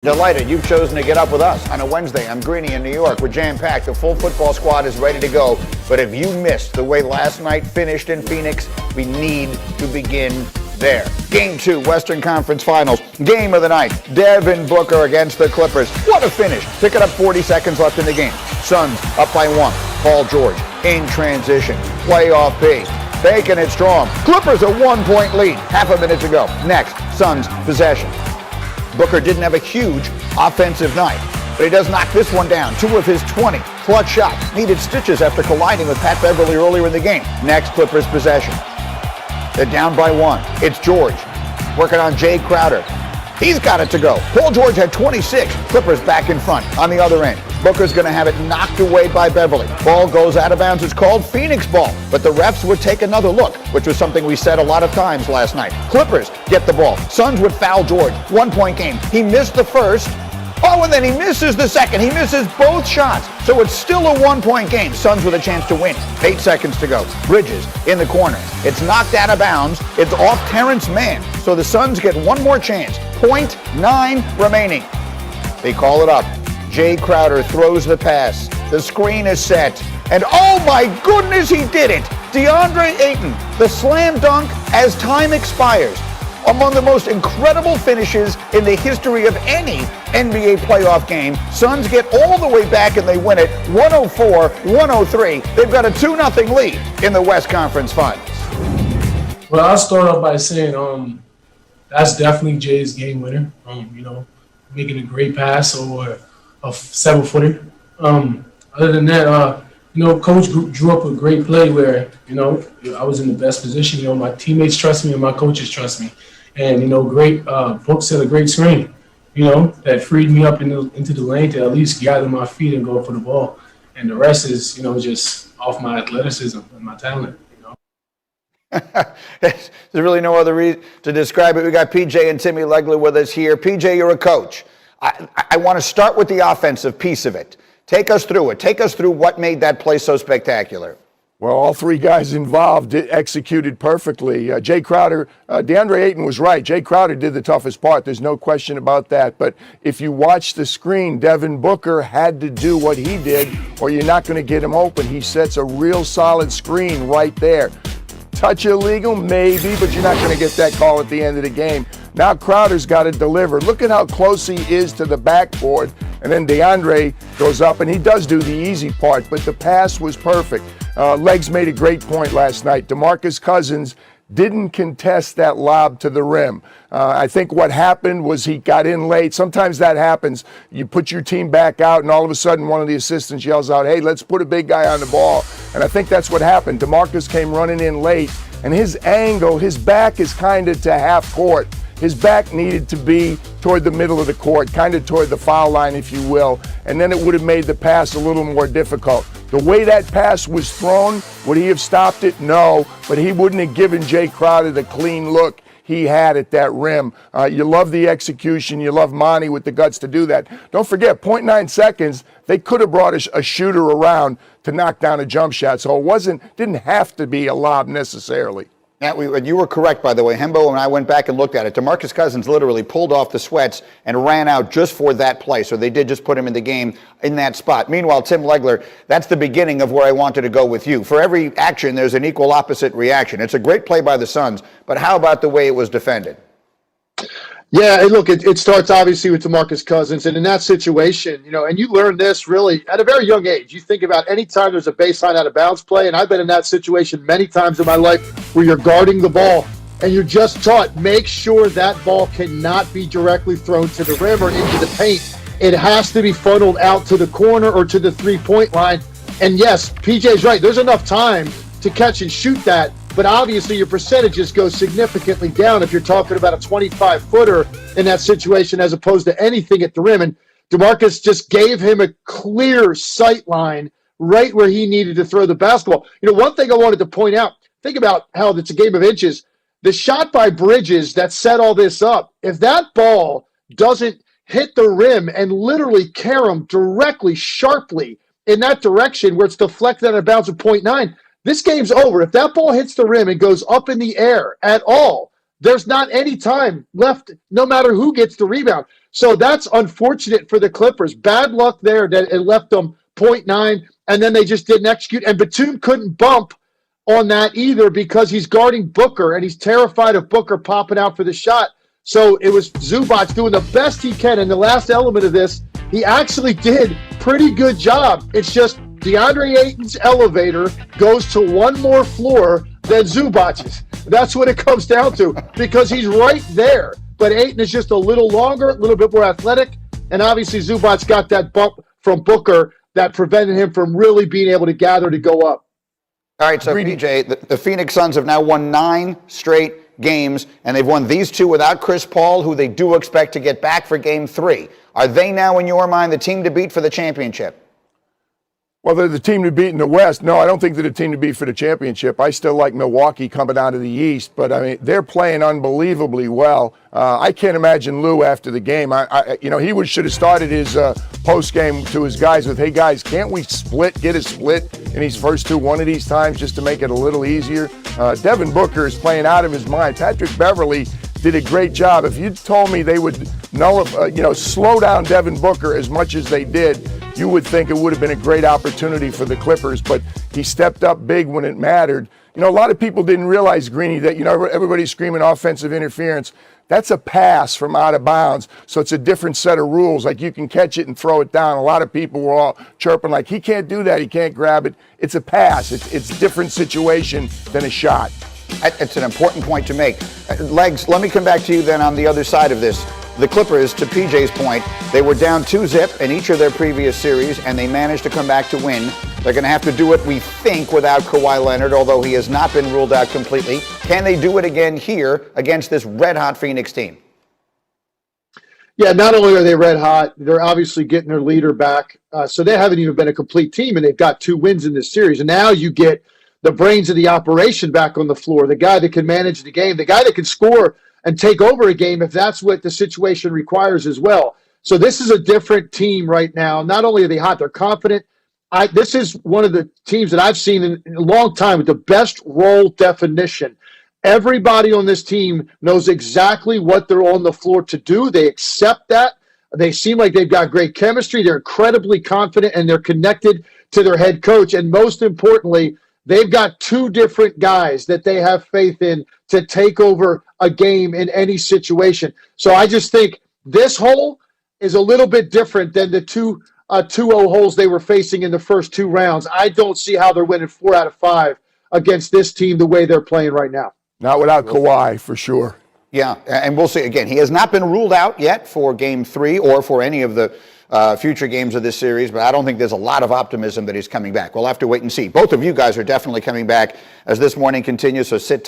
Delighted you've chosen to get up with us on a Wednesday. I'm Greeny in New York. We're jam-packed. The full football squad is ready to go. But if you missed the way last night finished in Phoenix, we need to begin there. Game 2, Western Conference Finals. Game of the night, Devin Booker against the Clippers. What a finish. Pick it up 40 seconds left in the game. Suns up by 1. Paul George in transition. Playoff P. Faking it strong. Clippers a 1-point lead. Half a minute to go. Next, Suns possession. Booker didn't have a huge offensive night, but he does knock this one down. 2 of his 20 clutch shots needed stitches after colliding with Pat Beverly earlier in the game. Next, Clippers possession. They're down by 1. It's George working on Jay Crowder. He's got it to go. Paul George had 26. Clippers back in front on the other end. Booker's going to have it knocked away by Beverly. Ball goes out of bounds. It's called Phoenix ball. But the refs would take another look, which was something we said a lot of times last night. Clippers get the ball. Suns would foul George. 1-point game. He missed the first. Oh, and then he misses the second. He misses both shots. So it's still a 1-point game. Suns with a chance to win. 8 seconds to go. Bridges in the corner. It's knocked out of bounds. It's off Terrence Mann. So the Suns get one more chance. 0.9 remaining. They call it up. Jay Crowder throws the pass. The screen is set. And oh my goodness, he did it. DeAndre Ayton, the slam dunk as time expires. Among the most incredible finishes in the history of any NBA playoff game. Suns get all the way back and they win it 104-103. They've got a 2-0 lead in the West Conference Finals. Well, I'll start off by saying that's definitely Jay's game winner. Making a great pass over a 7-footer. Other than that, Coach drew up a great play where, I was in the best position. My teammates trust me and my coaches trust me. And, great Book set a great screen, that freed me up into the lane to at least gather my feet and go for the ball. And the rest is, just off my athleticism and my talent. There's really no other reason to describe it. We got PJ and Timmy Legler with us here. PJ, you're a coach. I want to start with the offensive piece of it. Take us through it. Take us through what made that play so spectacular. Well, all 3 guys involved executed perfectly. Jay Crowder, DeAndre Ayton was right. Jay Crowder did the toughest part. There's no question about that. But if you watch the screen, Devin Booker had to do what he did or you're not going to get him open. He sets a real solid screen right there. Touch illegal? Maybe, but you're not going to get that call at the end of the game. Now Crowder's got to deliver. Look at how close he is to the backboard. And then DeAndre goes up, and he does do the easy part, but the pass was perfect. Legs made a great point last night. DeMarcus Cousins didn't contest that lob to the rim. I think what happened was he got in late. Sometimes that happens. You put your team back out, and all of a sudden one of the assistants yells out, hey, let's put a big guy on the ball. And I think that's what happened. DeMarcus came running in late, and his angle, his back is kind of to half court. His back needed to be toward the middle of the court, kind of toward the foul line, if you will, and then it would have made the pass a little more difficult. The way that pass was thrown, would he have stopped it? No, but he wouldn't have given Jay Crowder the clean look he had at that rim. You love the execution. You love Monty with the guts to do that. Don't forget, 0.9 seconds, they could have brought a shooter around to knock down a jump shot, so it didn't have to be a lob necessarily. Now, you were correct, by the way. Hembo and I went back and looked at it. DeMarcus Cousins literally pulled off the sweats and ran out just for that play. So they did just put him in the game in that spot. Meanwhile, Tim Legler, that's the beginning of where I wanted to go with you. For every action, there's an equal opposite reaction. It's a great play by the Suns, but how about the way it was defended? Yeah, look, it starts obviously with DeMarcus Cousins, and in that situation, and you learn this really at a very young age. You think about any time there's a baseline out of bounds play, and I've been in that situation many times in my life where you're guarding the ball and you're just taught, make sure that ball cannot be directly thrown to the rim or into the paint. It has to be funneled out to the corner or to the three-point line. And yes, PJ's right. There's enough time to catch and shoot that. But obviously your percentages go significantly down if you're talking about a 25-footer in that situation as opposed to anything at the rim. And DeMarcus just gave him a clear sight line right where he needed to throw the basketball. One thing I wanted to point out, think about how it's a game of inches. The shot by Bridges that set all this up, if that ball doesn't hit the rim and literally carry him directly, sharply in that direction where it's deflected out of bounds of 0.9, this game's over. If that ball hits the rim and goes up in the air at all, there's not any time left, no matter who gets the rebound. So that's unfortunate for the Clippers. Bad luck there that it left them 0.9, and then they just didn't execute. And Batum couldn't bump on that either because he's guarding Booker, and he's terrified of Booker popping out for the shot. So it was Zubac doing the best he can. In the last element of this, he actually did pretty good job. It's just DeAndre Ayton's elevator goes to one more floor than Zubac's. That's what it comes down to because he's right there. But Ayton is just a little longer, a little bit more athletic. And obviously Zubac got that bump from Booker that prevented him from really being able to gather to go up. All right, so PJ, the Phoenix Suns have now won 9 straight games, and they've won these 2 without Chris Paul, who they do expect to get back for Game 3. Are they now, in your mind, the team to beat for the championship? Well, they're the team to beat in the West. No, I don't think they're the team to beat for the championship. I still like Milwaukee coming out of the East, but I mean they're playing unbelievably well. I can't imagine Lou after the game. He should have started his post game to his guys with, "Hey guys, can't we get a split in these first 2 one of these times just to make it a little easier?" Devin Booker is playing out of his mind. Patrick Beverley did a great job. If you told me they would slow down Devin Booker as much as they did, you would think it would have been a great opportunity for the Clippers, but he stepped up big when it mattered. A lot of people didn't realize, Greeny, that, everybody's screaming offensive interference. That's a pass from out of bounds, so it's a different set of rules. Like, you can catch it and throw it down. A lot of people were all chirping like, he can't do that, he can't grab it. It's a pass. It's a different situation than a shot. It's an important point to make. Legs, let me come back to you then on the other side of this. The Clippers, to PJ's point, they were down 2-0 in each of their previous series, and they managed to come back to win. They're going to have to do it, we think, without Kawhi Leonard, although he has not been ruled out completely. Can they do it again here against this red-hot Phoenix team? Yeah, not only are they red hot, they're obviously getting their leader back. So they haven't even been a complete team, and they've got 2 wins in this series. And now you get the brains of the operation back on the floor, the guy that can manage the game, the guy that can score and take over a game if that's what the situation requires as well. So this is a different team right now. Not only are they hot, they're confident. This is one of the teams that I've seen in a long time with the best role definition. Everybody on this team knows exactly what they're on the floor to do. They accept that. They seem like they've got great chemistry. They're incredibly confident, and they're connected to their head coach. And most importantly, they've got 2 different guys that they have faith in to take over a game in any situation. So I just think this hole is a little bit different than the 2-0 holes they were facing in the first 2 rounds. I don't see how they're winning 4 out of 5 against this team the way they're playing right now. Not without Kawhi, for sure. Yeah, and we'll see. Again, he has not been ruled out yet for Game 3 or for any of the future games of this series, but I don't think there's a lot of optimism that he's coming back. We'll have to wait and see. Both of you guys are definitely coming back as this morning continues, so sit tight.